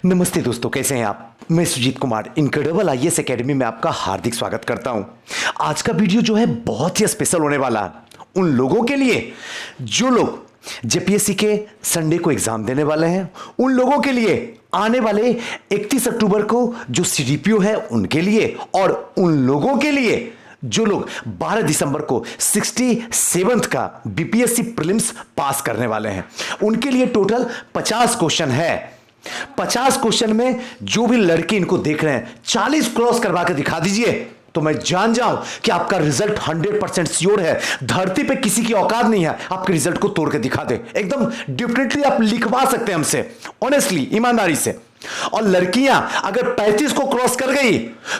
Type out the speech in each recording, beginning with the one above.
नमस्ते दोस्तों, कैसे हैं आप। मैं Sujeet Kumar incredible IAS academy में आपका हार्दिक स्वागत करता हूं। आज का वीडियो जो है बहुत ही स्पेशल होने वाला है उन लोगों के लिए जो लोग जेपीएससी के संडे को एग्जाम देने वाले हैं, उन लोगों के लिए आने वाले 31 अक्टूबर को जो सीडीपीओ है उनके लिए, और उन लोगों के लिए जो लोग 12 दिसंबर को 67th का बीपीएससी प्रीलिम्स पास करने वाले हैं, उनके लिए टोटल 50 क्वेश्चन है। 50 क्वेश्चन में जो भी लड़के इनको देख रहे हैं 40 क्रॉस करवा के दिखा दीजिए तो मैं जान जाऊं कि आपका रिजल्ट 100% श्योर है। धरती पे किसी की औकात नहीं है आपके रिजल्ट को तोड़ के दिखा दे। एकदम डिफरेंटली आप लिखवा सकते हैं हमसे, ऑनेस्टली, ईमानदारी से। और लड़कियां अगर 35 को क्रॉस कर गई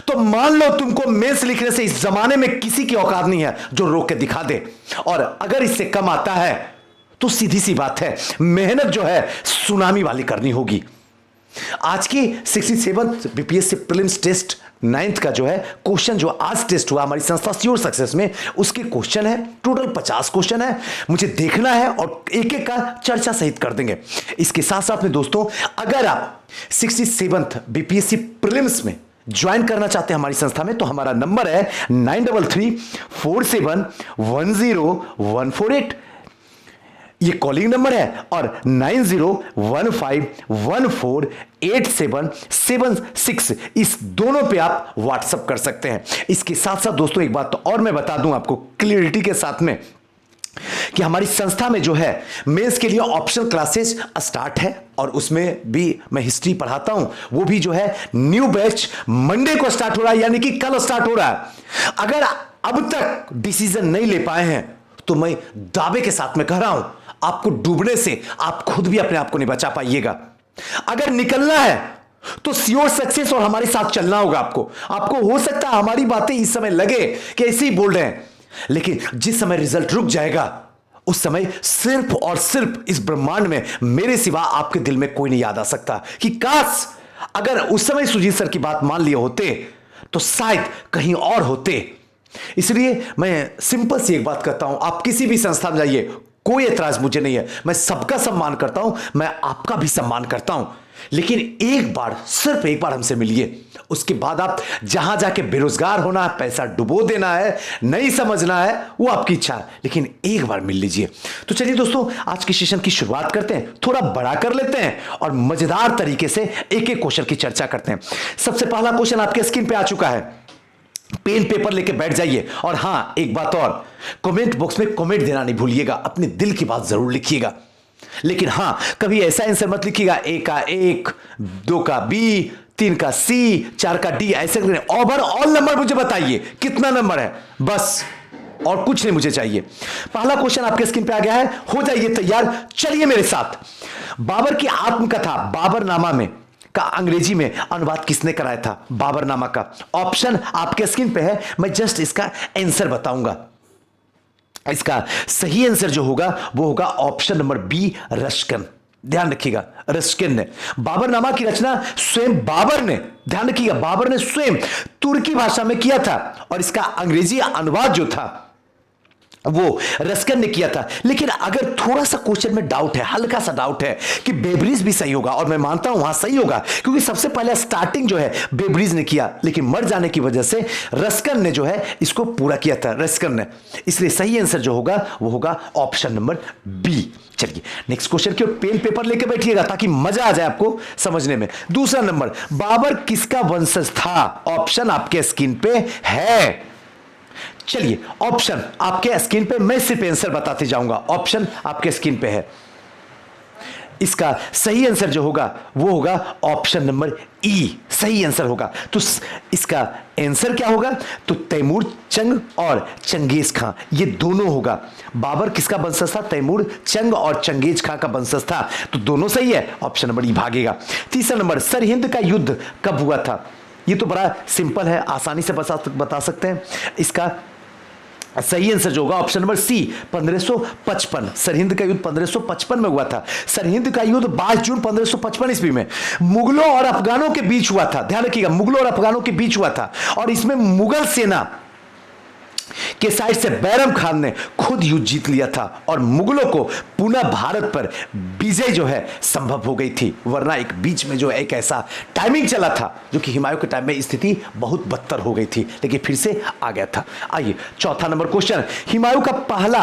तो मान लो तुमको मेंस लिखने से इस जमाने में किसी की औकात नहीं है जो रोक के दिखा दे। और अगर इससे कम आता है तो सीधी सी बात है, मेहनत जो है सुनामी वाली करनी होगी। आज की 67th BPSC prelims test 9th का जो है क्वेश्चन जो आज टेस्ट हुआ हमारी संस्था श्योर सक्सेस में, उसके क्वेश्चन है टोटल 50 क्वेश्चन है। मुझे देखना है और एक एक का चर्चा सहित कर देंगे। इसके साथ साथ में दोस्तों, अगर आप 67th बीपीएससी प्रीलिम्स में ज्वाइन करना चाहते हैं हमारी संस्था में तो हमारा नंबर है 9334710148। ये कॉलिंग नंबर है, और 9015148776 इस दोनों पे आप व्हाट्सएप कर सकते हैं। इसके साथ साथ दोस्तों एक बात तो और मैं बता दूं आपको क्लियरिटी के साथ में कि हमारी संस्था में जो है मेंस के लिए ऑप्शनल क्लासेस स्टार्ट है, और उसमें भी मैं हिस्ट्री पढ़ाता हूं। वो भी जो है न्यू बैच मंडे को स्टार्ट हो रहा है, यानी कि कल स्टार्ट हो रहा है। अगर अब तक डिसीजन नहीं ले पाए हैं तो मैं दावे के साथ में कह रहा हूं आपको डूबने से आप खुद भी अपने आप को नहीं बचा पाइएगा। अगर निकलना है तो श्योर सक्सेस और हमारे साथ चलना होगा। आपको हो सकता है हमारी बातें इस समय लगे कि ऐसे ही बोल रहे हैं, लेकिन जिस समय रिजल्ट रुक जाएगा उस समय सिर्फ और सिर्फ इस ब्रह्मांड में मेरे सिवा आपके दिल में कोई नहीं याद आ सकता कि काश अगर उस समय सुजीत सर की बात मान लिए होते तो शायद कहीं और होते। इसलिए मैं सिंपल सी एक बात कहता हूं, आप किसी भी संस्था में जाइए, कोई एतराज मुझे नहीं है, मैं सबका सम्मान करता हूं, मैं आपका भी सम्मान करता हूं, लेकिन एक बार, सिर्फ एक बार हमसे मिलिए। उसके बाद आप जहां जाके बेरोजगार होना है, पैसा डुबो देना है, नहीं समझना है, वो आपकी इच्छा है, लेकिन एक बार मिल लीजिए। तो चलिए दोस्तों, आज के सेशन की शुरुआत करते हैं, थोड़ा बड़ा कर लेते हैं और मजेदार तरीके से एक एक क्वेश्चन की चर्चा करते हैं। सबसे पहला क्वेश्चन आपके स्क्रीन पे आ चुका है, पेन पेपर लेके बैठ जाइए। और हां, एक बात और, कमेंट बॉक्स में कमेंट देना नहीं भूलिएगा, अपने दिल की बात जरूर लिखिएगा, लेकिन हां कभी ऐसा आंसर मत लिखिएगा ए का 1, 2 का बी, 3 का सी, 4 का डी, ऐसे ओवरऑल नंबर मुझे बताइए कितना नंबर है, बस, और कुछ नहीं मुझे चाहिए। पहला क्वेश्चन आपके स्क्रीन पे आ गया है, हो जाइए तैयार, चलिए मेरे साथ। बाबर की आत्मकथा बाबरनामा में का अंग्रेजी में अनुवाद किसने कराया था? बाबरनामा का ऑप्शन आपके स्क्रीन पे है, मैं जस्ट इसका आंसर बताऊंगा। इसका सही आंसर जो होगा वो होगा ऑप्शन नंबर बी, रश्कन। ध्यान रखिएगा, रश्कन ने बाबरनामा की रचना स्वयं बाबर ने, ध्यान रखिएगा, बाबर ने स्वयं तुर्की भाषा में किया था, और इसका अंग्रेजी अनुवाद जो था वो रस्कन ने किया था। लेकिन अगर थोड़ा सा क्वेश्चन में डाउट है, हल्का सा डाउट है कि बेब्रिज भी सही होगा, और मैं मानता हूं वहां सही होगा क्योंकि सबसे पहले स्टार्टिंग जो है बेब्रिज ने किया, लेकिन मर जाने की वजह से रस्कन ने जो है इसको पूरा किया था, रस्कन ने। इसलिए सही आंसर जो होगा वो होगा ऑप्शन नंबर बी। चलिए नेक्स्ट क्वेश्चन की ओर पेन पेपर लेके बैठिएगा ताकि मजा आ जाए आपको समझने में। दूसरा नंबर, बाबर किसका वंशज था? ऑप्शन आपके स्क्रीन पे है। चलिए ऑप्शन आपके स्क्रीन पे, मैं सिर्फ आंसर बताते जाऊंगा, ऑप्शन आपके स्क्रीन पे है। इसका सही आंसर जो होगा वो होगा ऑप्शन नंबर ई, सही आंसर होगा। तो इसका आंसर क्या होगा? तो तैमूर चंग और चंगेज खां, ये दोनों होगा। बाबर किसका वंशज था? तैमूर चंग और चंगेज खां का वंशज था, तो दोनों सही है, ऑप्शन नंबर ई भागेगा। तीसरा नंबर, सरहिंद का युद्ध कब हुआ था? ये तो बड़ा सिंपल है, आसानी से बता सकते हैं। इसका सही आंसर जो होगा ऑप्शन नंबर सी, 1555। सरहिंद का युद्ध 1555 में हुआ था। सरहिंद का युद्ध 22 जून 1555 ईस्वी में मुगलों और अफगानों के बीच हुआ था। ध्यान रखिएगा, मुगलों और अफगानों के बीच हुआ था, और इसमें मुगल सेना के साइड से बैरम खान ने खुद युद्ध जीत लिया था और मुगलों को पुनः भारत पर विजय जो है संभव हो गई थी, वरना एक बीच में जो एक ऐसा टाइमिंग चला था जो कि हुमायूं के टाइम में स्थिति बहुत बदतर हो गई थी, लेकिन फिर से आ गया था। आइए चौथा नंबर क्वेश्चन, हुमायूं का पहला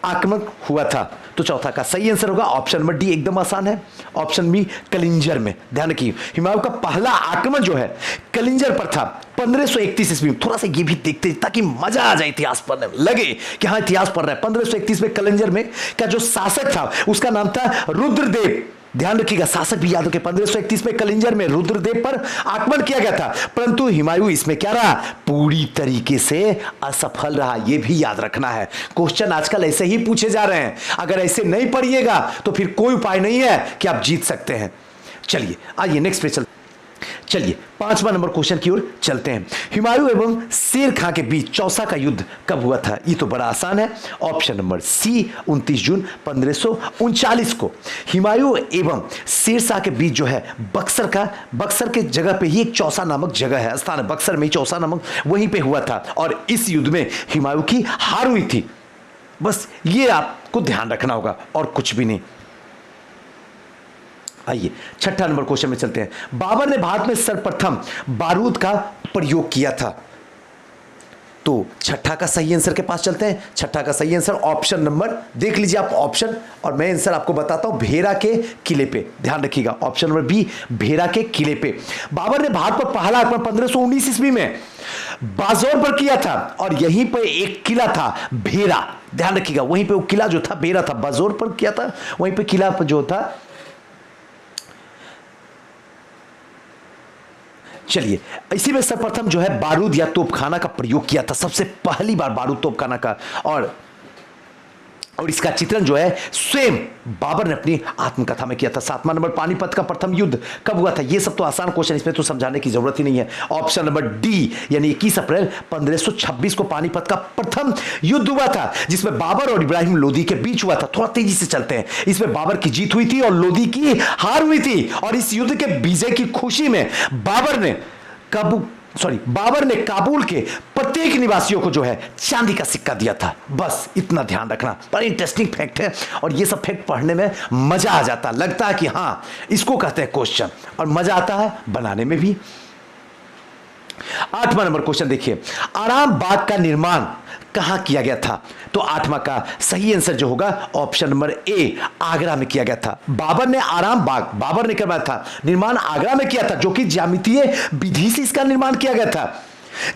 आक्रमण हुआ था, तो चौथा का सही आंसर होगा ऑप्शन नंबर डी, एकदम आसान है, ऑप्शन बी कलिंजर में। ध्यान रखिए हुमायूं का पहला आक्रमण जो है कलिंजर पर था 1531 ईस्वी में। थोड़ा सा ये भी देखते हैं ताकि मजा आ जाए इतिहास पढ़ने में, लगे कि हाँ इतिहास पढ़ रहा है। 1531 में कलिंजर में का जो शासक था उसका नाम था रुद्रदेव। ध्यान रखिएगा, शासक भी याद रखिए। 1531 में कलिंजर में रुद्रदेव पर आक्रमण किया गया था, परंतु हुमायूं इसमें क्या रहा, पूरी तरीके से असफल रहा। यह भी याद रखना है, क्वेश्चन आजकल ऐसे ही पूछे जा रहे हैं, अगर ऐसे नहीं पढ़िएगा तो फिर कोई उपाय नहीं है कि आप जीत सकते हैं। चलिए आइए नेक्स्ट पे चलिए 5वां नंबर क्वेश्चन की ओर चलते हैं। हुमायूं एवं शेर खां के बीच चौसा का युद्ध कब हुआ था? ये तो बड़ा आसान है, ऑप्शन नंबर सी 29 जून 1539 को। हुमायूं एवं शेर शाह के बीच जो है बक्सर के जगह पे ही एक चौसा नामक जगह है, स्थान है, बक्सर में ही चौसा नामक वहीं पे हुआ था और इस युद्ध में हुमायूं की हार हुई थी। बस ये आपको ध्यान रखना होगा और कुछ भी नहीं। आइए 6ठा नंबर क्वेश्चन में चलते हैं। बाबर ने भारत में सर्वप्रथम बारूद का प्रयोग किया था, तो 6ठा का सही आंसर के पास चलते हैं। 6ठा का सही आंसर ऑप्शन नंबर, देख लीजिए आप ऑप्शन, और मैं आंसर आपको बताता हूं, भेरा के किले पे। ध्यान रखिएगा ऑप्शन नंबर बी, भेरा के किले पे। बाबर ने भारत पर पहला आक्रमण 1519 ईस्वी में बाजौर पर किया था और यहीं पर एक किला था भेरा। ध्यान रखिएगा वहीं पे वो किला जो था भेरा था, बाजौर पर किया था, वहीं पे किला जो था। चलिए इसी में सर्वप्रथम जो है बारूद या तोपखाना का प्रयोग किया था, सबसे पहली बार बारूद तोपखाना का, और इसका चित्रण जो है स्वयं बाबर ने अपनी आत्मकथा में किया था। 7वां नंबर, पानीपत का प्रथम युद्ध कब हुआ था? ये सब तो आसान क्वेश्चन, इसमें तो समझाने की जरूरत ही नहीं है। ऑप्शन नंबर डी यानी 21 अप्रैल 1526 को पानीपत का प्रथम युद्ध हुआ था, जिसमें बाबर और इब्राहिम लोदी के बीच हुआ था। थोड़ा तेजी से चलते हैं। इसमें बाबर की जीत हुई थी और लोदी की हार हुई थी, और इस युद्ध के विजय की खुशी में बाबर ने काबुल के प्रत्येक निवासियों को जो है चांदी का सिक्का दिया था। बस इतना ध्यान रखना, बड़ा इंटरेस्टिंग फैक्ट है और ये सब फैक्ट पढ़ने में मजा आ जाता, लगता है कि हां इसको कहते हैं क्वेश्चन, और मजा आता है बनाने में भी। 8वां नंबर क्वेश्चन देखिए, आराम बाग का निर्माण कहां किया गया था? तो 8वां का सही आंसर जो होगा ऑप्शन नंबर ए, आगरा में किया गया था। बाबर ने करवाया था, निर्माण आगरा में किया था, जो कि ज्यामितीय विधि से इसका निर्माण किया गया था,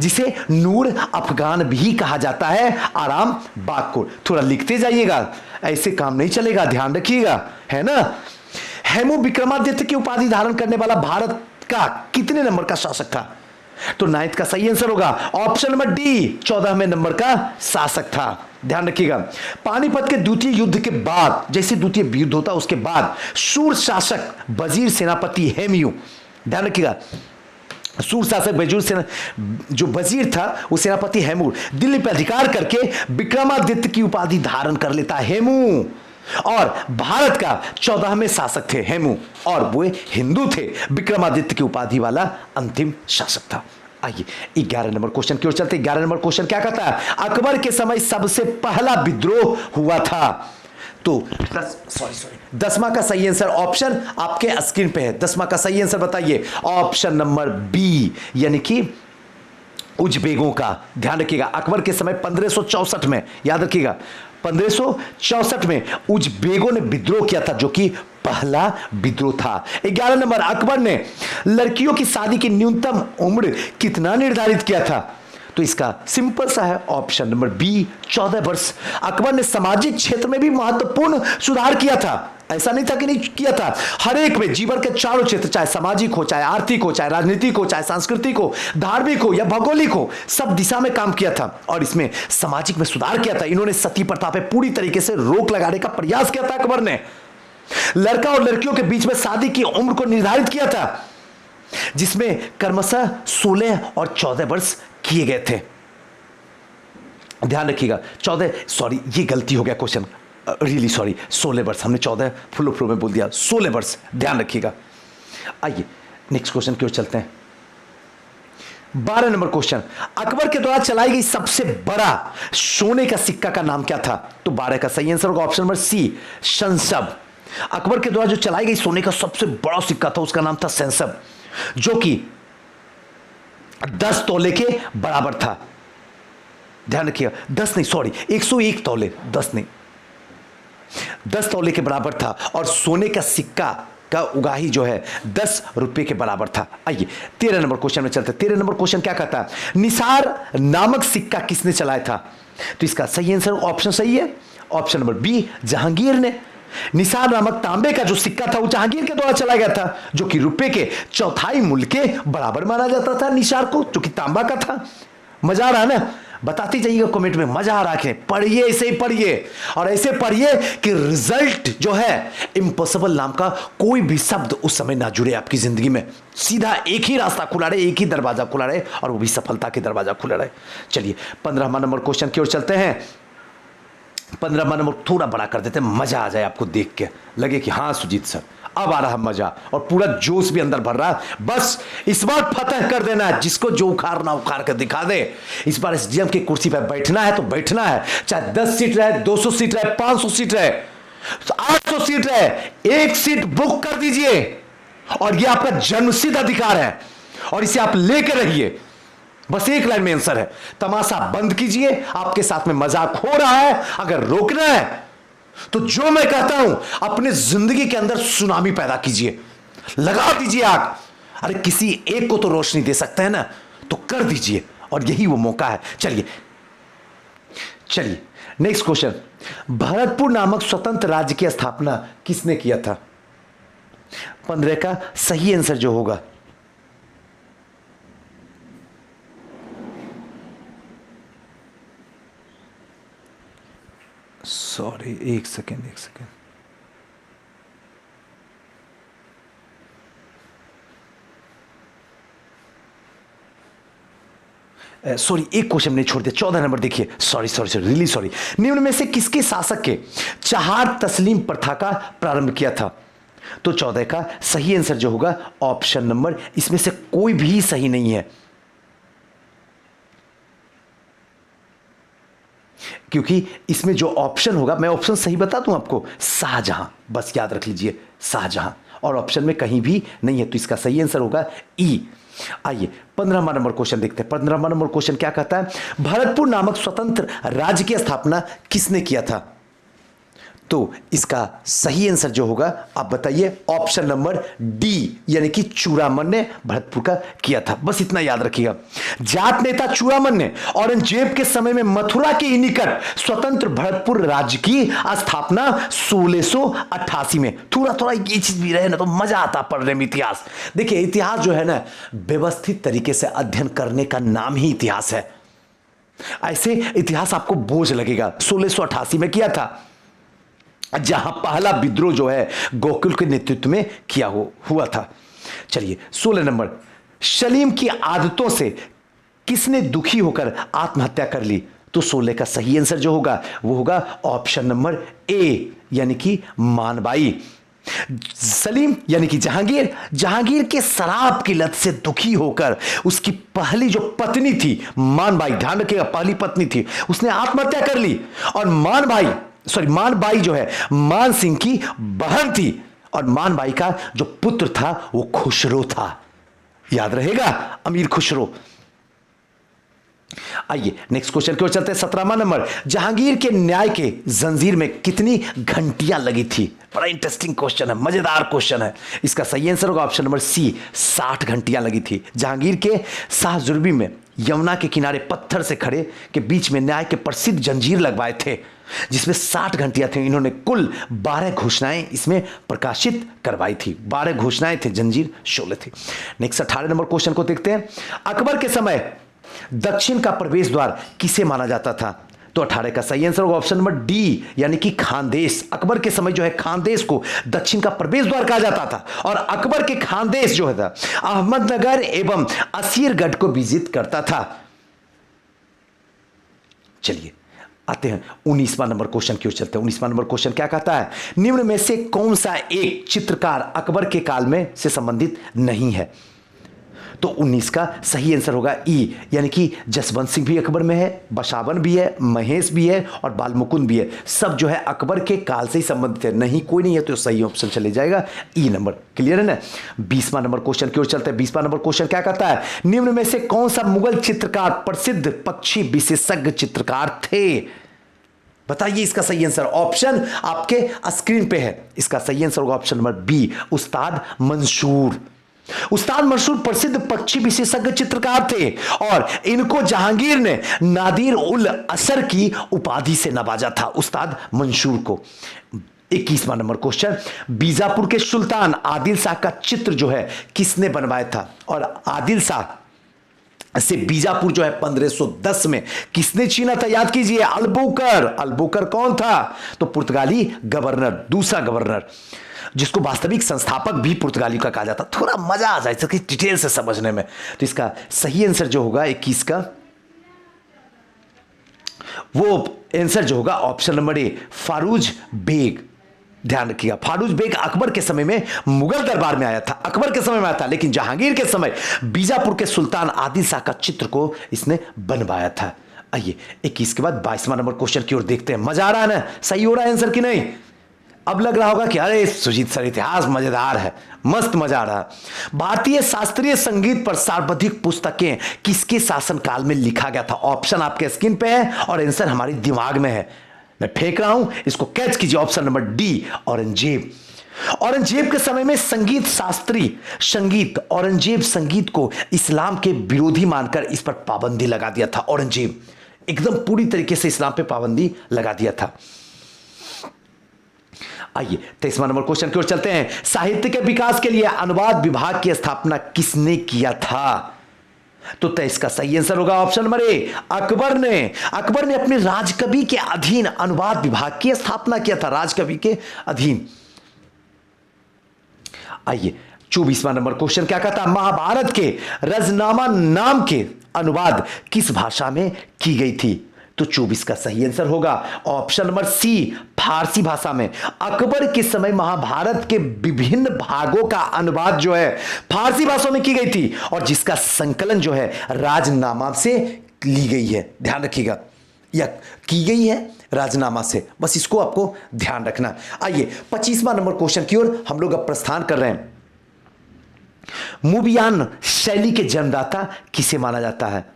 जिसे नूर अफगान भी कहा जाता है आराम बाग को। थोड़ा लिखते जाइएगा, ऐसे काम नहीं चलेगा, ध्यान रखिएगा, है ना। हेमू विक्रमादित्य की उपाधि धारण करने वाला भारत का कितने नंबर का शासक था? तो 9th का सही आंसर होगा ऑप्शन नंबर डी, 14वें नंबर का शासक था। ध्यान रखिएगा, पानीपत के द्वितीय युद्ध के बाद, जैसे द्वितीय युद्ध होता उसके बाद शूर शासक वजीर सेनापति हेमू, ध्यान रखिएगा शूर शासक जो वजीर था वो सेनापति हेमू दिल्ली पर अधिकार करके विक्रमादित्य की उपाधि धारण कर लेता हेमू, और भारत का 14वें शासक थे हेमू, और वो हिंदू थे, विक्रमादित्य की उपाधि वाला अंतिम शासक था। आइए 11 नंबर क्वेश्चन की ओर चलते। 11 नंबर क्वेश्चन क्या कहता है? अकबर के समय सबसे पहला विद्रोह हुआ था, तो 10वां का सही आंसर ऑप्शन आपके स्क्रीन पे है। 10वां का सही आंसर बताइए, ऑप्शन नंबर बी यानी कि उजबेगों का। ध्यान रखिएगा अकबर के समय 1564 में, याद रखिएगा 1564 में उजबेगों ने विद्रोह किया था, जो कि पहला विद्रोह था। 11 नंबर, अकबर ने लड़कियों की शादी की न्यूनतम उम्र कितना निर्धारित किया था? तो इसका सिंपल सा है ऑप्शन नंबर बी, 14 वर्ष। अकबर ने सामाजिक क्षेत्र में भी महत्वपूर्ण सुधार किया था, ऐसा नहीं था कि नहीं किया था, हर एक में, जीवन के चारों क्षेत्र, चाहे सामाजिक हो, चाहे आर्थिक हो, चाहे राजनीतिक हो, चाहे सांस्कृतिक हो, धार्मिक हो या भौगोलिक हो, सब दिशा में काम किया था और इसमें सामाजिक में सुधार किया था। इन्होंने सती प्रथा पे पूरी तरीके से रोक लगाने का प्रयास किया था अकबर ने। लड़का और लड़कियों के बीच में शादी की उम्र को निर्धारित किया था, जिसमें क्रमशः 16 और 14 वर्ष किए गए थे। ध्यान रखिएगा 14, सॉरी ये गलती हो गया क्वेश्चन, रियली सॉरी, 16 वर्ष, हमने 14 फुल फ्लो में बोल दिया, 16 वर्ष, ध्यान रखिएगा। आइए नेक्स्ट क्वेश्चन की ओर चलते हैं। 12 नंबर क्वेश्चन, अकबर के द्वारा चलाई गई सबसे बड़ा सोने का सिक्का का नाम क्या था? तो 12 का सही आंसर होगा ऑप्शन नंबर सी, संसब। अकबर के द्वारा जो चलाई गई सोने का सबसे बड़ा सिक्का था उसका नाम था संसब, जो कि 10 तोले के बराबर था। ध्यान रखिएगा, 10 नहीं, सॉरी 101 तोले, 10 नहीं, 10 तोले के बराबर था और सोने का सिक्का का उगाही जो है 10 रुपए के बराबर था। आइए 13 नंबर क्वेश्चन में चलते हैं। 13 नंबर क्वेश्चन क्या कहता है? निसार नामक सिक्का किसने चलाया था? तो इसका सही आंसर ऑप्शन सही है, ऑप्शन नंबर बी, जहांगीर ने। निसार नामक तांबे का जो सिक्का था वो जहांगीर के द्वारा चलाया गया था, जो कि रुपए के चौथाई मूल्य के बराबर माना जाता था निसार को, जो कि तांबा का था। मजा आ रहा है ना? बताते जाइएगा कमेंट में, मजा आ रहा है। पढ़िए, ऐसे ही पढ़िए और ऐसे पढ़िए कि रिजल्ट जो है इम्पॉसिबल नाम का कोई भी शब्द उस समय ना जुड़े आपकी जिंदगी में। सीधा एक ही रास्ता खुला रहे, एक ही दरवाजा खुला रहे और वो भी सफलता के दरवाजा खुला रहे। चलिए 15वां नंबर क्वेश्चन की ओर चलते हैं। 15वां नंबर थोड़ा बड़ा कर देते हैं, मजा आ जाए आपको देख के, लगे कि हाँ सुजीत सर अब आ रहा मजा और पूरा जोश भी अंदर भर रहा है। बस इस बार फतह कर देना है, जिसको जो उखाड़ना उखाड़ कर दिखा दे। इस बार एसडीएम की कुर्सी पर बैठना है तो बैठना है, चाहे 10 सीट रहे, 200 सीट रहे, 500 सीट रहे, 800 सीट रहे, एक सीट बुक कर दीजिए और यह आपका जन्मसिद्ध अधिकार है और इसे आप लेकर रहिए। बस एक लाइन में आंसर है, तमाशा बंद कीजिए। आपके साथ में मजाक हो रहा है, अगर रोकना है तो जो मैं कहता हूं अपने जिंदगी के अंदर सुनामी पैदा कीजिए, लगा दीजिए आग। अरे किसी एक को तो रोशनी दे सकते हैं ना, तो कर दीजिए और यही वो मौका है। चलिए चलिए नेक्स्ट क्वेश्चन, भरतपुर नामक स्वतंत्र राज्य की स्थापना किसने किया था? 15 का सही आंसर जो होगा सॉरी एक सेकेंड सॉरी एक क्वेश्चन नहीं छोड़ दिया। 14 नंबर देखिए, सॉरी रियली सॉरी। निम्न में से किसके शासक के चहार तस्लीम प्रथा का प्रारंभ किया था? तो 14 का सही आंसर जो होगा ऑप्शन नंबर, इसमें से कोई भी सही नहीं है, क्योंकि इसमें जो ऑप्शन होगा, मैं ऑप्शन सही बता दूं आपको, शाहजहां, बस याद रख लीजिए शाहजहां, और ऑप्शन में कहीं भी नहीं है, तो इसका सही आंसर होगा ई। आइए 15वां नंबर क्वेश्चन देखते हैं। 15वां नंबर क्वेश्चन क्या कहता है? भरतपुर नामक स्वतंत्र राज्य की स्थापना किसने किया था? तो इसका सही आंसर जो होगा आप बताइए, ऑप्शन नंबर डी, यानी कि चूड़ामन ने भरतपुर का किया था। बस इतना याद रखिएगा। जाट नेता चूड़ामन ने औरंगजेब के समय में मथुरा के ही निकट स्वतंत्र भरतपुर राज्य की स्थापना 1688 में। थोड़ा थोड़ा ये चीज भी रहे ना तो मजा आता पढ़ने में इतिहास। देखिए इतिहास जो है ना, व्यवस्थित तरीके से अध्ययन करने का नाम ही इतिहास है। ऐसे इतिहास आपको बोझ लगेगा। 1688 में किया था, जहां पहला विद्रोह जो है गोकुल के नेतृत्व में किया हुआ था। चलिए 16 नंबर, सलीम की आदतों से किसने दुखी होकर आत्महत्या कर ली? तो 16 का सही आंसर जो होगा वो होगा ऑप्शन नंबर ए, यानी कि मानबाई। सलीम यानी कि जहांगीर के शराब की लत से दुखी होकर उसकी पहली जो पत्नी थी मानबाई, ध्यान रखिएगा पहली पत्नी थी, उसने आत्महत्या कर ली। और मानबाई जो है मान सिंह की बहन थी और मानबाई का जो पुत्र था वो खुसरो था। याद रहेगा, अमीर खुसरो। आइए नेक्स्ट क्वेश्चन की ओर चलते हैं। 17वां नंबर, जहांगीर के न्याय के जंजीर में कितनी घंटियां लगी थी? बड़ा इंटरेस्टिंग क्वेश्चन है, मजेदार क्वेश्चन है। इसका सही आंसर होगा ऑप्शन नंबर सी, 60 घंटियां लगी थी। जहांगीर के शाह जुर्बी में यमुना के किनारे पत्थर से खड़े के बीच में न्याय के प्रसिद्ध जंजीर लगवाए थे, जिसमें 60 घंटियां थी। इन्होंने कुल 12 घोषणाएं इसमें प्रकाशित करवाई थी। 12 घोषणाएं थे, जंजीर 16 थी। नेक्स्ट 18 नंबर क्वेश्चन को देखते हैं। अकबर के समय दक्षिण का प्रवेश द्वार किसे माना जाता था? तो 18 का सही आंसर होगा ऑप्शन नंबर डी, यानी कि खानदेश। अकबर के समय जो है खानदेश को दक्षिण का प्रवेश द्वार कहा जाता था और अकबर के खानदेश जो है अहमदनगर एवं असीरगढ़ को विजित करता था। चलिए आते हैं 19वां नंबर क्वेश्चन की ओर चलते हैं। 19वां नंबर क्वेश्चन क्या कहता है? निम्न में से कौन सा एक चित्रकार अकबर के काल में से संबंधित नहीं है? तो 19 का सही आंसर होगा ई, यानी कि जसवंत सिंह भी अकबर में है, बसावन भी है, महेश भी है और बालमुकुंद भी है। सब जो है अकबर के काल से ही संबंधित है। नहीं कोई नहीं है तो सही ऑप्शन चले जाएगा ई नंबर। क्लियर है ना। 20वां नंबर क्वेश्चन की ओर चलते हैं। 20वां नंबर क्वेश्चन क्या कहता है, निम्न में से कौन सा मुगल चित्रकार प्रसिद्ध पक्षी विशेषज्ञ चित्रकार थे। बताइए इसका सही आंसर। ऑप्शन आपके स्क्रीन पे है। इसका सही आंसर होगा ऑप्शन नंबर बी, उस्ताद मंसूर। उस्ताद मंसूर प्रसिद्ध पक्षी विशेषज्ञ चित्रकार थे और इनको जहांगीर ने नादिर उल असर की उपाधि से नवाजा था, उस्ताद मंसूर को। 21वां नंबर क्वेश्चन, बीजापुर के सुल्तान आदिल शाह का चित्र जो है किसने बनवाया था। और आदिल शाह से बीजापुर जो है 1510 में किसने छीना था, याद कीजिए, अल्बुकर। अल्बुकर कौन था, तो पुर्तगाली गवर्नर, दूसरा गवर्नर, जिसको वास्तविक संस्थापक भी पुर्तगाली का कहा जाता। थोड़ा मजा आ जाए इसकी डिटेल से समझने में। तो इसका सही आंसर जो होगा 21 का, वो आंसर जो होगा ऑप्शन नंबर ए, फारूज बेग। ध्यान रखिएगा, फारूज बेग अकबर के समय में मुगल दरबार में आया था, अकबर के समय में आया था, लेकिन जहांगीर के समय बीजापुर के सुल्तान आदिल शाह का चित्र को इसने बनवाया था। आइए 21 के बाद 22वां नंबर क्वेश्चन की ओर देखते हैं। मजा आ रहा है ना, सही हो रहा है आंसर कि नहीं। अब लग रहा होगा कि अरे सुजीत सर इतिहास मजेदार है, मस्त मजा आ रहा है। भारतीय शास्त्रीय संगीत पर सर्वाधिक पुस्तकें किसके शासनकाल में लिखा गया था। ऑप्शन आपके स्क्रीन पे है और आंसर हमारे दिमाग में है, मैं फेंक रहा हूं, इसको कैच कीजिए। Option number D, Aurangzeb. Aurangzeb के समय में संगीत शास्त्री संगीत, औरंगजेब संगीत को इस्लाम के विरोधी मानकर इस पर पाबंदी लगा दिया था। औरंगजेब एकदम पूरी तरीके से इस्लाम पे पाबंदी लगा दिया था। आइए 23वां नंबर क्वेश्चन की ओर चलते हैं। साहित्य के विकास के लिए अनुवाद विभाग की स्थापना किसने किया था। तो 23 का सही आंसर होगा ऑप्शन नंबर ए, अकबर ने। अकबर ने अपने राजकवि के अधीन अनुवाद विभाग की स्थापना किया था, राजकवि के अधीन। आइए 24वां नंबर क्वेश्चन क्या कहता है, महाभारत के रजनामा नाम के अनुवाद किस भाषा में की गई थी। तो 24 का सही आंसर होगा ऑप्शन नंबर सी, फारसी भाषा में। अकबर के समय महाभारत के विभिन्न भागों का अनुवाद जो है फारसी भाषा में की गई थी और जिसका संकलन जो है राजनामा से ली गई है। ध्यान रखिएगा, या की गई है राजनामा से, बस इसको आपको ध्यान रखना। आइए 25वां नंबर क्वेश्चन की ओर हम लोग अब प्रस्थान कर रहे हैं। मूबियान शैली के जन्मदाता किसे माना जाता है।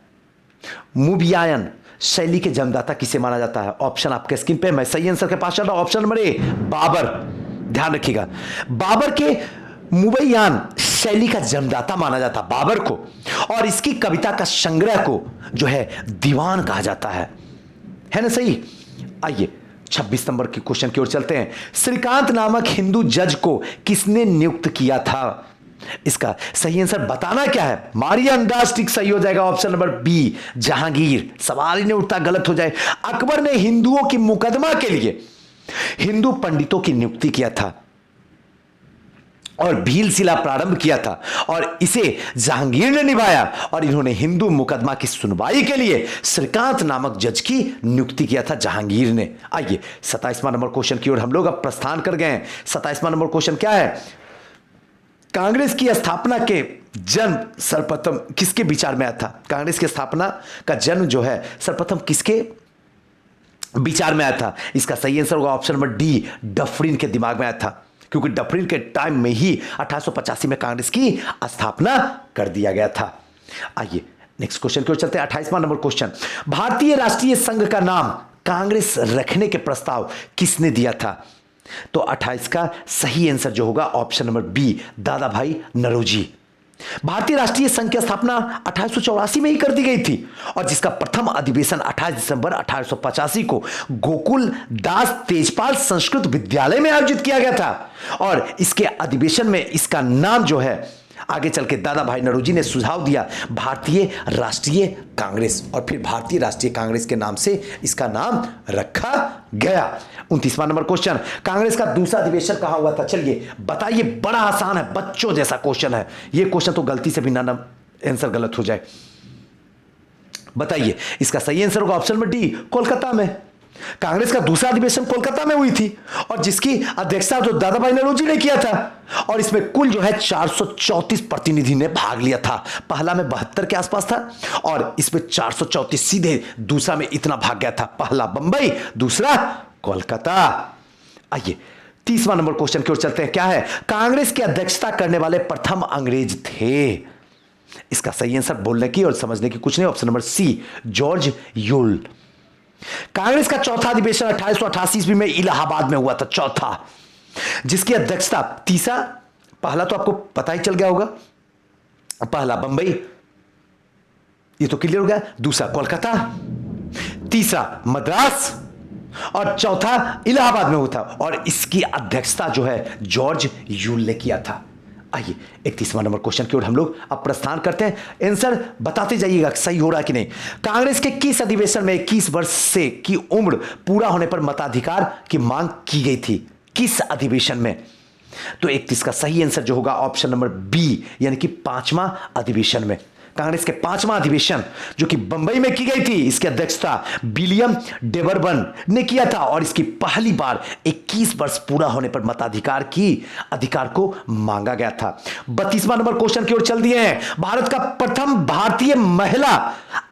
मूबियान शैली के जन्मदाता किसे माना जाता है। ऑप्शन आपके स्क्रीन पे, मैं सही आंसर के पास चल रहा हूं। Option number A, Babar. ध्यान रखिएगा, बाबर के मुबैयान शैली का जन्मदाता माना जाता बाबर को, और इसकी कविता का संग्रह को जो है दीवान कहा जाता है ना सही। आइए 26 नंबर के क्वेश्चन की ओर चलते हैं। श्रीकांत नामक हिंदू जज को किसने नियुक्त किया था। इसका सही आंसर बताना क्या है। मारिया अंदाज ठीक सही हो जाएगा ऑप्शन नंबर बी, जहांगीर। सवाल ही नहीं उठता, गलत हो जाए। अकबर ने हिंदुओं की मुकदमा के लिए हिंदू पंडितों की नियुक्ति किया था और भीलशिला प्रारंभ किया था और इसे जहांगीर ने निभाया और इन्होंने हिंदू मुकदमा की सुनवाई के लिए श्रीकांत नामक जज की नियुक्ति किया था जहांगीर ने। आइए 27वां नंबर क्वेश्चन की ओर हम लोग अब प्रस्थान कर गए हैं। 27वां नंबर क्वेश्चन क्या है, कांग्रेस की स्थापना के जन्म सर्वप्रथम किसके विचार में आया था। कांग्रेस की स्थापना का जन्म जो है सर्वप्रथम किसके विचार में आया था। इसका सही आंसर होगा ऑप्शन नंबर डी, डफरिन के दिमाग में आया था, क्योंकि डफरिन के टाइम में ही 1885 में कांग्रेस की स्थापना कर दिया गया था। आइए नेक्स्ट क्वेश्चन की ओर चलते हैं। 28वां नंबर क्वेश्चन, भारतीय राष्ट्रीय संघ का नाम कांग्रेस रखने के प्रस्ताव किसने दिया था। तो 28 का सही आंसर जो होगा ऑप्शन नंबर बी, दादा भाई नौरोजी। भारतीय राष्ट्रीय संघ की स्थापना 1884 में ही कर दी गई थी और जिसका प्रथम अधिवेशन 28 दिसंबर 1885 को गोकुल दास तेजपाल संस्कृत विद्यालय में आयोजित किया गया था और इसके अधिवेशन में इसका नाम जो है आगे चल के दादा भाई नौरोजी ने सुझाव दिया भारतीय राष्ट्रीय कांग्रेस, और फिर भारतीय राष्ट्रीय कांग्रेस के नाम से इसका नाम रखा गया। 29वां नंबर क्वेश्चन, कांग्रेस का दूसरा अधिवेशन कहां हुआ था। चलिए बताइए, बड़ा आसान है, बच्चों जैसा क्वेश्चन है ये क्वेश्चन, तो गलती से भी ना आंसर गलत हो जाए। बताइए इसका सही आंसर होगा ऑप्शन नंबर डी, कोलकाता में। कांग्रेस का दूसरा अधिवेशन कोलकाता में हुई थी और जिसकी अध्यक्षता जो दादा भाई नौरोजी ने किया था, और इसमें कुल जो है 434 प्रतिनिधि ने भाग लिया था। पहला में 72 के आसपास था और इसमें 434 सीधे, दूसरा में इतना भाग गया था, पहला बंबई, दूसरा कोलकाता। आइए 30वां नंबर क्वेश्चन की ओर चलते हैं। क्या है? कांग्रेस की अध्यक्षता करने वाले प्रथम अंग्रेज थे। इसका सही आंसर बोलने की और समझने की कुछ नहीं, option number C, George Yule. Congress का चौथा अधिवेशन 1888 ईस्वी में इलाहाबाद में हुआ था, चौथा, जिसकी अध्यक्षता, तीसरा, पहला तो आपको पता ही चल गया होगा, पहला बंबई, ये तो क्लियर हो गया, दूसरा कोलकाता, तीसरा मद्रास और चौथा इलाहाबाद में हुआ था और इसकी अध्यक्षता जो है जॉर्ज यूल ने किया था। आइए 31वां नंबर क्वेश्चन की ओर हम लोग अब प्रस्थान करते हैं। आंसर बताते जाइएगा सही हो रहा है कि नहीं। कांग्रेस के किस अधिवेशन में 21 वर्ष से की उम्र पूरा होने पर मताधिकार की मांग की गई थी? किस अधिवेशन में? तो 31 का सही आंसर जो होगा ऑप्शन नंबर बी, यानी कि 5वां अधिवेशन में। कांग्रेस के 5वां अधिवेशन जो कि बंबई में की गई थी, इसकी अध्यक्षता विलियम डेवरबर्न ने किया था और इसकी पहली बार 21 वर्ष पूरा होने पर मताधिकार की अधिकार को मांगा गया था। 32वां नंबर क्वेश्चन की ओर चल दिए हैं। भारत का प्रथम भारतीय महिला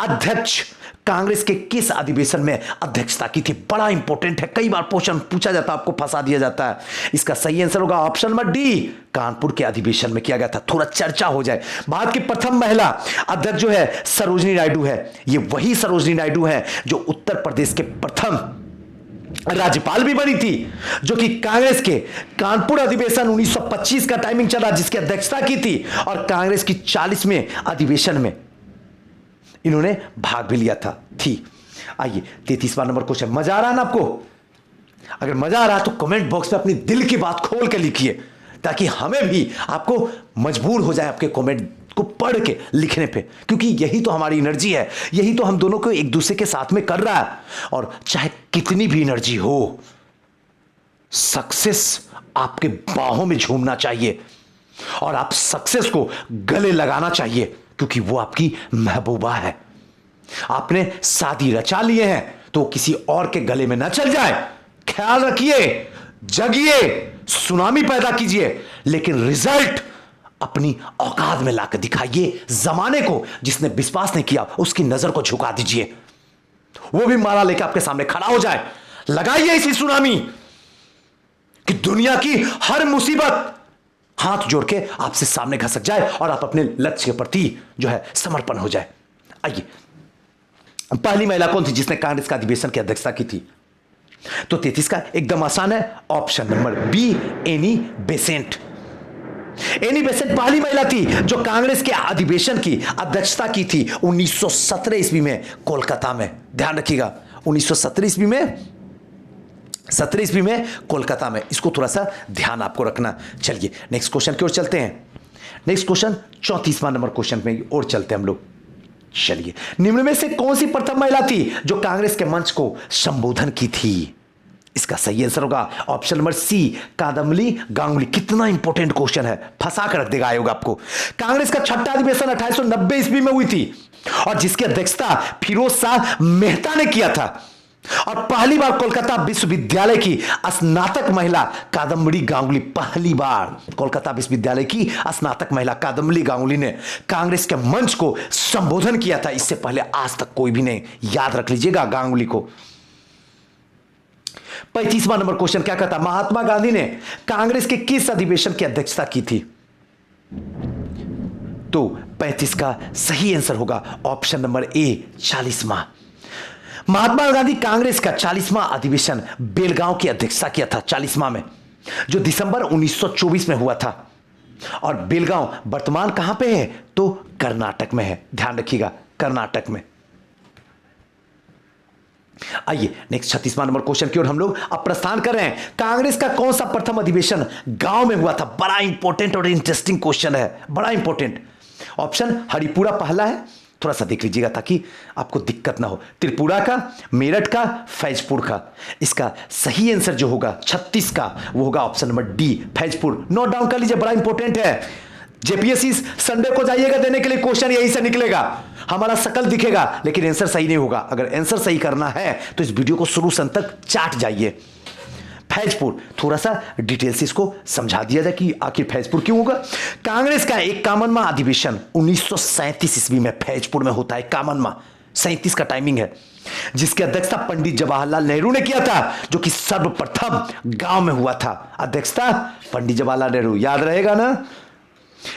अध्यक्ष कांग्रेस के किस अधिवेशन में अध्यक्षता की थी? बड़ा इंपॉर्टेंट है, कई बार क्वेश्चन पूछा जाता है, आपको फंसा दिया जाता है। इसका सही आंसर होगा ऑप्शन नंबर डी, कानपुर के अधिवेशन में किया गया था। थोड़ा चर्चा हो जाए, भारत की प्रथम महिला अध्यक्ष जो है सरोजिनी नायडू है। ये वही सरोजिनी नायडू है जो उत्तर प्रदेश के प्रथम राज्यपाल भी बनी थी, जो कि कांग्रेस के कानपुर अधिवेशन 1925 का टाइमिंग चला जिसकी अध्यक्षता की थी और कांग्रेस की 40वें अधिवेशन में इन्होंने भाग भी लिया था थी। आइए 33वां नंबर क्वेश्चन। मजा आ रहा है ना आपको? अगर मजा आ रहा है तो कमेंट बॉक्स में अपनी दिल की बात खोल के लिखिए ताकि हमें भी आपको मजबूर हो जाए आपके कमेंट को पढ़ के लिखने पे, क्योंकि यही तो हमारी एनर्जी है, यही तो हम दोनों को एक दूसरे के साथ में कर रहा है। और चाहे कितनी भी एनर्जी हो, सक्सेस आपके बाहों में झूमना चाहिए और आप सक्सेस को गले लगाना चाहिए क्योंकि वो आपकी महबूबा है। आपने शादी रचा लिए हैं तो किसी और के गले में ना चल जाए। ख्याल रखिए, जगिए, सुनामी पैदा कीजिए, लेकिन रिजल्ट अपनी औकात में लाकर दिखाइए। जमाने को जिसने विश्वास नहीं किया उसकी नजर को झुका दीजिए, वो भी माला लेकर आपके सामने खड़ा हो जाए। लगाइए ऐसी सुनामी कि दुनिया की हर मुसीबत हाथ जोड़ के आपसे सामने घसक जाए और आप अपने लक्ष्य के प्रति जो है समर्पण हो जाए। आइए, पहली महिला कौन थी जिसने कांग्रेस का अधिवेशन की अध्यक्षता की थी? तो 33 का एकदम आसान है, option number B, Annie Besant. Annie Besant पहली महिला थी जो कांग्रेस के अधिवेशन की अध्यक्षता की थी 1917 ईस्वी में कोलकाता में। ध्यान रखिएगा, 1917 ईस्वी में, 17 ईस्वी में कोलकाता में। इसको थोड़ा सा ध्यान आपको रखना। चलिए नेक्स्ट क्वेश्चन की ओर चलते हैं। नेक्स्ट क्वेश्चन 34वां नंबर क्वेश्चन में और चलते हैं हम लोग। चलिए, निम्न में से कौन सी प्रथम महिला थी जो कांग्रेस के मंच को संबोधन की थी? इसका सही आंसर होगा ऑप्शन नंबर सी, कादम्बली गांगुली। कितना इंपॉर्टेंट क्वेश्चन है, फंसा कर रख देगा आयोग आपको। कांग्रेस का छठा अधिवेशन 1890 ईस्वी में हुई थी और जिसकी अध्यक्षता फिरोज शाह मेहता ने किया था और पहली बार कोलकाता विश्वविद्यालय की स्नातक महिला कादम्बरी गांगुली, पहली बार कोलकाता विश्वविद्यालय की स्नातक महिला कादम्बरी गांगुली ने कांग्रेस के मंच को संबोधन किया था। इससे पहले आज तक कोई भी नहीं, याद रख लीजिएगा गांगुली को। 35वां नंबर क्वेश्चन क्या कहता? महात्मा गांधी ने कांग्रेस के किस अधिवेशन की अध्यक्षता की थी? तो 35 का सही आंसर होगा ऑप्शन नंबर ए, 40वां। महात्मा गांधी कांग्रेस का 40वां अधिवेशन बेलगांव की अध्यक्षता किया था, 40वां में, जो दिसंबर 1924 में हुआ था। और बेलगांव वर्तमान कहां पे है? तो कर्नाटक में है। ध्यान रखिएगा, कर्नाटक में। आइए नेक्स्ट 36वां नंबर क्वेश्चन की ओर हम लोग अब प्रस्थान कर रहे हैं। कांग्रेस का कौन सा प्रथम अधिवेशन गांव में हुआ था? बड़ा इंपॉर्टेंट और इंटरेस्टिंग क्वेश्चन है, बड़ा इंपॉर्टेंट। ऑप्शन हरिपुरा पहला है, थोड़ा सा देख लीजिएगा ताकि आपको दिक्कत ना हो। त्रिपुरा का, मेरठ का, फैजपुर का। इसका सही आंसर जो होगा 36 का वो होगा option number D, Faizpur. Note down कर लीजिए, बड़ा इंपॉर्टेंट है। जेपीएससी संडे को जाइएगा देने के लिए, क्वेश्चन यही से निकलेगा, हमारा शकल दिखेगा लेकिन आंसर सही नहीं होगा। अगर आंसर सही करना है तो इस वीडियो को शुरू से अंत तक चाट जाइए। फैजपुर, थोड़ा सा डिटेल से इसको समझा दिया जाए कि आखिर फैजपुर क्यों होगा। कांग्रेस का एक कामनवा अधिवेशन 1937 ईस्वी में फैजपुर में होता है। कामनवा 37 का टाइमिंग है, जिसकी अध्यक्षता पंडित जवाहरलाल नेहरू ने किया था, जो कि सर्वप्रथम गांव में हुआ था। अध्यक्षता पंडित जवाहरलाल नेहरू, याद रहेगा ना।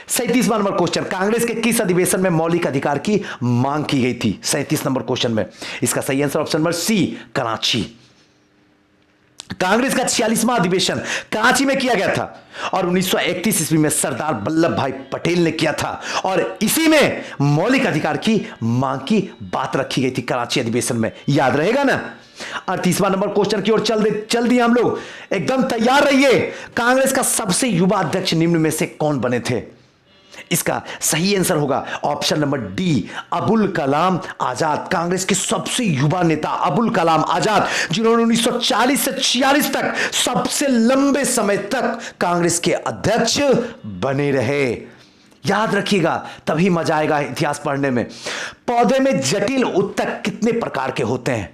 37वां नंबर क्वेश्चन, कांग्रेस के किस अधिवेशन में मौलिक अधिकार की मांग की गई थी? 37 नंबर क्वेश्चन में इसका सही answer option number C, Karachi. Congress का 46वां अधिवेशन कराची में किया गया था और 1931 ईस्वी में सरदार वल्लभ भाई पटेल ने किया था और इसी में मौलिक अधिकार की मांग की बात रखी गई थी कराची अधिवेशन में, याद रहेगा ना। 38वां नंबर क्वेश्चन की ओर चल दिए हम लोग, एकदम तैयार रहिए। कांग्रेस का सबसे युवा अध्यक्ष निम्न में से कौन बने थे? इसका सही आंसर होगा option number D, Abul Kalam Azad. Congress के सबसे युवा नेता अबुल कलाम आजाद, जिन्होंने 1940 से 46 तक सबसे लंबे समय तक कांग्रेस के अध्यक्ष बने रहे। याद रखिएगा, तभी मजा आएगा इतिहास पढ़ने में। पौधे में जटिल उत्तक कितने प्रकार के होते हैं?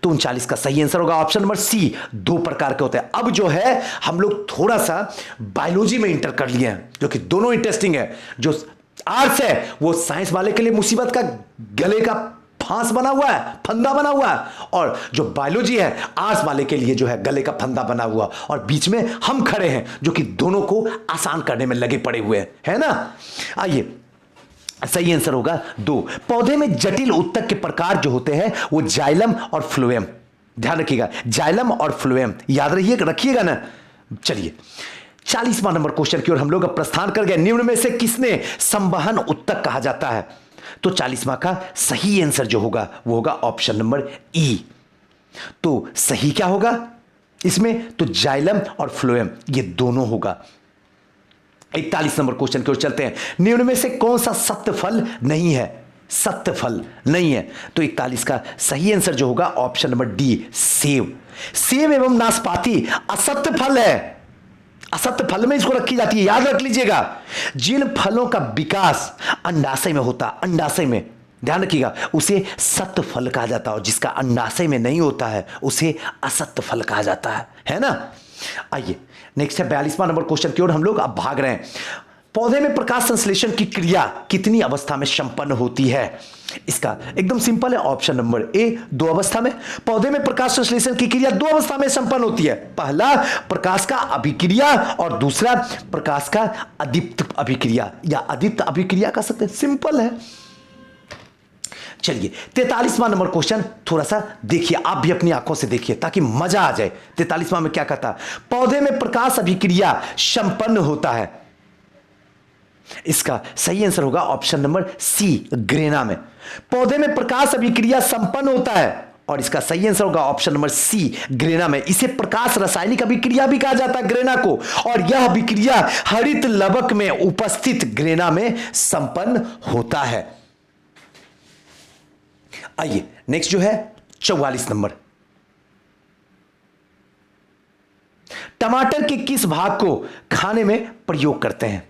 तो 39 का सही आंसर होगा ऑप्शन नंबर सी, 2 प्रकार के होते हैं। अब जो है हम लोग थोड़ा सा बायोलॉजी में इंटर कर लिए हैं, जो कि दोनों इंटरेस्टिंग है। जो आर्ट्स है वो साइंस वाले के लिए मुसीबत का गले का फांस बना हुआ है, फंदा बना हुआ है, और जो बायोलॉजी है आर्ट्स वाले के लिए जो है गले का फंदा बना हुआ, और बीच में हम खड़े हैं जो कि दोनों को आसान करने में लगे पड़े हुए हैं, है ना। आइए, सही आंसर होगा 2। पौधे में जटिल उत्तक के प्रकार जो होते हैं वो जाइलम और फ्लोएम, ध्यान रखिएगा, जाइलम और फ्लोएम, याद रखिएगा ना। चलिए 40वां नंबर क्वेश्चन की ओर हम लोग अब प्रस्थान कर गए। निम्न में से किसने संवहन उत्तक कहा जाता है? तो 40वां का सही आंसर जो होगा वो होगा ऑप्शन नंबर ई। तो सही क्या होगा इसमें? तो जाइलम और फ्लोएम, ये दोनों होगा। 41 नंबर क्वेश्चन की ओर चलते हैं। निम्न में से कौन सा सत्य फल नहीं है? सत्य फल नहीं है, तो 41 का सही आंसर जो होगा ऑप्शन नंबर डी, सेब। सेब एवं नाशपाती असत्य फल है, असत्य फल में इसको रखी जाती है, याद रख लीजिएगा। जिन फलों का विकास अंडाशय में होता, अंडाशय में, ध्यान रखिएगा, उसे सत्य फल कहा जाता है, और जिसका अंडाशय में नहीं होता है उसे असत्य फल कहा जाता है ना। आइए नेक्स्ट है 42वां नंबर क्वेश्चन की ओर हम लोग अब भाग रहे हैं। पौधे में प्रकाश संश्लेषण की क्रिया कितनी अवस्था में संपन्न होती है? इसका एकदम सिंपल है, ऑप्शन नंबर ए, 2 अवस्था में। पौधे में प्रकाश संश्लेषण की क्रिया 2 अवस्था में संपन्न होती है। पहला प्रकाश का अभिक्रिया और दूसरा प्रकाश का अदीप्त अभिक्रिया या अदीप्त अभिक्रिया कह सकते हैं, सिंपल है। चलिए 43वां नंबर क्वेश्चन थोड़ा सा देखिए, आप भी अपनी आंखों से देखिए ताकि मजा आ जाए। 43वां में क्या कहता है? पौधे में प्रकाश अभिक्रिया संपन्न होता है। इसका सही आंसर होगा ऑप्शन नंबर सी, ग्रेना में। पौधे में प्रकाश अभिक्रिया संपन्न होता है और इसका सही आंसर होगा ऑप्शन नंबर सी, ग्रेना में। इसे प्रकाश रासायनिक अभिक्रिया भी कहा जाता है, ग्रेना को, और यह अभिक्रिया हरित लवक में उपस्थित ग्रेना में संपन्न होता है। आइए नेक्स्ट जो है 44 नंबर, टमाटर के किस भाग को खाने में प्रयोग करते हैं?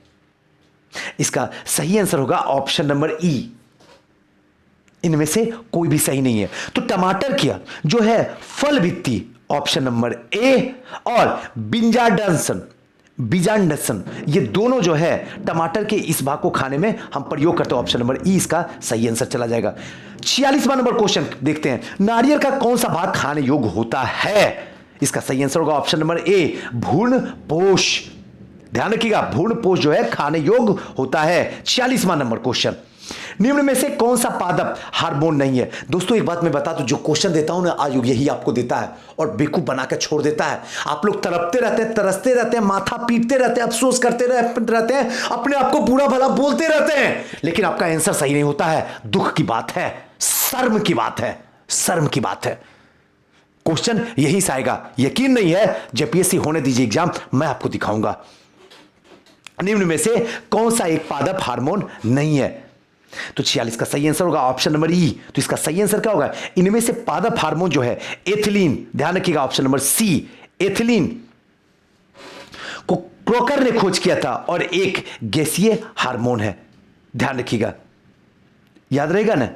इसका सही आंसर होगा ऑप्शन नंबर ई, इनमें से कोई भी सही नहीं है। तो टमाटर क्या जो है फल भित्ति, ऑप्शन नंबर ए, और बीजांडसन, ये दोनों जो है टमाटर के इस भाग को खाने में हम प्रयोग करते हैं, ऑप्शन नंबर ई इसका सही आंसर चला जाएगा। 46वां नंबर क्वेश्चन देखते हैं। नारियल का कौन सा भाग खाने योग्य होता है? इसका सही आंसर होगा ऑप्शन नंबर ए, भ्रूणपोष। ध्यान रखिएगा, भ्रूणपोष जो है खाने योग्य होता है। 46वां नंबर क्वेश्चन, निम्न में से कौन सा पादप हार्मोन नहीं है? दोस्तों एक बात मैं बता दूं, जो क्वेश्चन देता हूं ना आयोग यही आपको देता है और बेवकूफ बना के छोड़ देता है। आप लोग तड़पते रहते हैं, तरसते रहते हैं, माथा पीटते रहते हैं, अफसोस करते रहते हैं, अपने आप को बुरा भला बोलते रहते हैं, लेकिन आपका आंसर सही नहीं होता है। दुख की बात है, शर्म की बात है, शर्म की बात है। क्वेश्चन यही से आएगा, यकीन नहीं है जेपीएससी होने दीजिए एग्जाम, मैं आपको दिखाऊंगा। निम्न में से कौन सा एक पादप हार्मोन नहीं है? तो 46 का सही आंसर होगा ऑप्शन नंबर ई। तो इसका सही आंसर क्या होगा? इनमें से पादप हार्मोन जो है एथिलीन, ध्यान रखिएगा ऑप्शन नंबर सी, एथिलीन को क्रोकर ने खोज किया था और एक गैसीय हार्मोन है, ध्यान रखिएगा, याद रहेगा ना।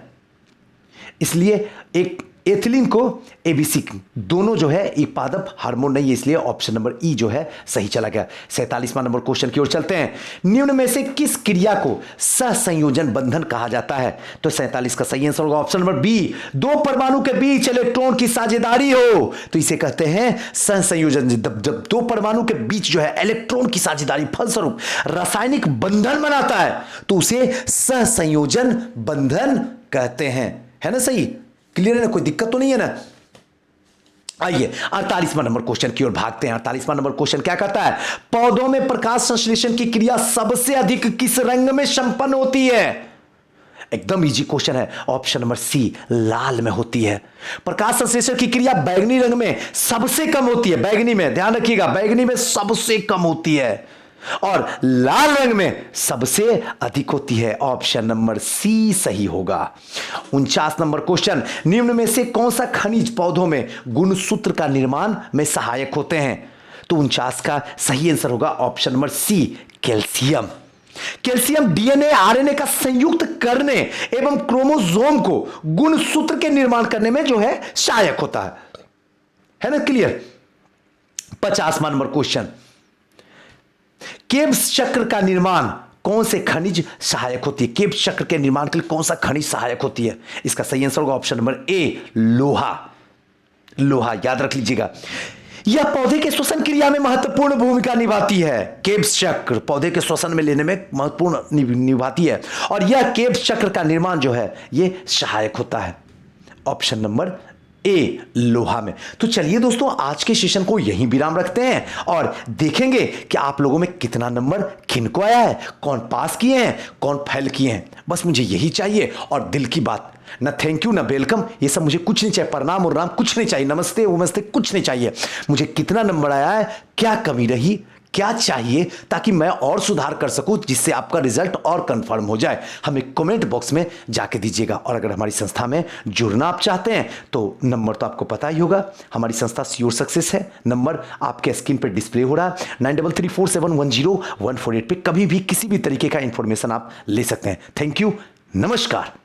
इसलिए एक एथिलीन को एबीसी दोनों जो है एक पादप हार्मोन नहीं है, इसलिए ऑप्शन नंबर ई जो है सही चला गया। 47वां नंबर क्वेश्चन की ओर चलते हैं। निम्न में से किस क्रिया को सहसंयोजन बंधन कहा जाता है? तो 47 का सही आंसर होगा ऑप्शन नंबर बी। दो परमाणु के बीच इलेक्ट्रॉन की साझेदारी हो तो इसे कहते हैं सहसंयोजन। जब दो परमाणु के बीच जो है इलेक्ट्रॉन की साझेदारी फलस्वरूप रासायनिक बंधन बनाता है तो उसे सहसंयोजन बंधन कहते हैं, है ना सही? क्लियर है ना, कोई दिक्कत तो नहीं है ना। आइए 48वां नंबर क्वेश्चन की ओर भागते हैं। 48वां नंबर क्वेश्चन क्या कहता है? पौधों में प्रकाश संश्लेषण की क्रिया सबसे अधिक किस रंग में संपन्न होती है? एकदम इजी क्वेश्चन है, ऑप्शन नंबर सी लाल में होती है। प्रकाश संश्लेषण की क्रिया बैगनी रंग में सबसे कम होती है, बैगनी में, ध्यान रखिएगा, बैगनी में सबसे कम होती है और लाल रंग में सबसे अधिक होती है। ऑप्शन नंबर सी सही होगा। 49 नंबर क्वेश्चन, निम्न में से कौन सा खनिज पौधों में गुणसूत्र का निर्माण में सहायक होते हैं? तो 49 का सही आंसर होगा option number C calcium. Calcium DNA RNA का संयुक्त करने एवं क्रोमोसोम को गुणसूत्र के निर्माण करने में जो है सहायक होता है ना? क्लियर। 50वां नंबर क्वेश्चन, केब्स चक्र का निर्माण कौन से खनिज सहायक होती है? केब्स चक्र के निर्माण के लिए कौन सा खनिज सहायक होती है? इसका सही आंसर होगा ऑप्शन नंबर ए लोहा। लोहा याद रख लीजिएगा, यह पौधे के श्वसन क्रिया में महत्वपूर्ण भूमिका निभाती है। केब्स चक्र पौधे के श्वसन में लेने में महत्वपूर्ण निभाती है और यह केब्स चक्र का निर्माण जो है यह सहायक होता है। ऑप्शन नंबर ए लोहा में। तो चलिए दोस्तों, आज के सेशन को यहीं विराम रखते हैं और देखेंगे कि आप लोगों में कितना नंबर किनको आया है, कौन पास किए हैं, कौन फेल किए हैं। बस मुझे यही चाहिए और दिल की बात, ना थैंक यू ना वेलकम, ये सब मुझे कुछ नहीं चाहिए, प्रणाम और राम कुछ नहीं चाहिए, नमस्ते वमस्ते कुछ नहीं चाहिए। मुझे कितना नंबर आया है, क्या कमी रही, क्या चाहिए, ताकि मैं और सुधार कर सकूं, जिससे आपका रिजल्ट और कंफर्म हो जाए, हमें कमेंट बॉक्स में जाके दीजिएगा। और अगर हमारी संस्था में जुड़ना आप चाहते हैं तो नंबर तो आपको पता ही होगा, हमारी संस्था श्योर सक्सेस है। नंबर आपके स्क्रीन पर डिस्प्ले हो रहा है, 9334710148 पे कभी भी किसी भी तरीके का इंफॉर्मेशन आप ले सकते हैं। थैंक यू, नमस्कार।